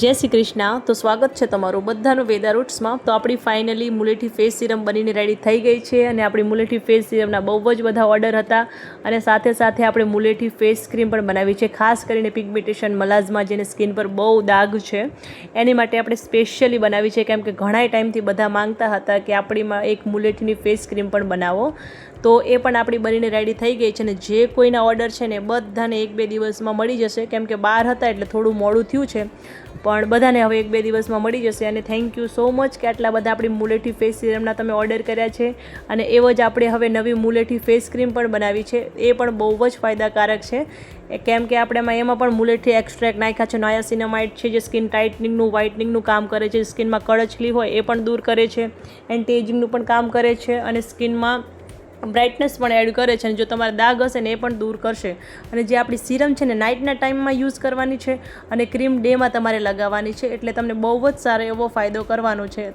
જય શ્રી કૃષ્ણ। તો સ્વાગત છે તમારું બધાનું વેદા રૂટ્સમાં। તો આપણી ફાઇનલી મુલેઠી ફેસ સિરમ બનીને રેડી થઈ ગઈ છે અને આપણી મુલેઠી ફેસ સિરમના બહુ જ બધા ઓર્ડર હતા અને સાથે સાથે આપણે મુલેઠી ફેસ ક્રીમ પણ બનાવી છે, ખાસ કરીને પિગમેન્ટેશન મલાઝમાં જેને સ્કિન પર બહુ દાગ છે એની માટે આપણે સ્પેશિયલી બનાવી છે, કેમ કે ઘણા ટાઈમથી બધા માંગતા હતા કે આપણીમાં એક મુલેઠીની ફેસ ક્રીમ પણ બનાવો। તો એ પણ આપણી બનીને રેડી થઈ ગઈ છે અને જે કોઈના ઓર્ડર છે ને બધાને 1-2 દિવસમાં મળી જશે, કેમ કે બહાર હતા એટલે થોડું મોડું થયું છે પણ બધાને હવે 1-2 દિવસમાં મળી જશે। અને થેન્ક યુ સો મચ કે આટલા બધા આપણી મુલેઠી ફેસ સિરમના તમે ઓર્ડર કર્યા છે અને એવો જ આપણે હવે નવી મુલેઠી ફેસ ક્રીમ પણ બનાવી છે, એ પણ બહુ જ ફાયદાકારક છે, કેમ કે આપણે એમાં પણ મુલેઠી એક્સ્ટ્રેક્ટ નાખ્યા છે, નાયાસિનામાઇડ છે જે સ્કિન ટાઇટનિંગનું વ્હાઇટનિંગનું કામ કરે છે, સ્કિનમાં કળછલી હોય એ પણ દૂર કરે છે, એન્ટી એજિંગનું પણ કામ કરે છે અને સ્કિનમાં બ્રાઇટનેસ પણ એડ કરે છે અને જો તમારા દાગ હશે ને એ પણ દૂર કરશે। અને જે આપણી સિરમ છે ને નાઇટના ટાઈમમાં યુઝ કરવાની છે અને ક્રીમ ડેમાં તમારે લગાવવાની છે, એટલે તમને બહુ જ સારો એવો ફાયદો કરવાનો છે।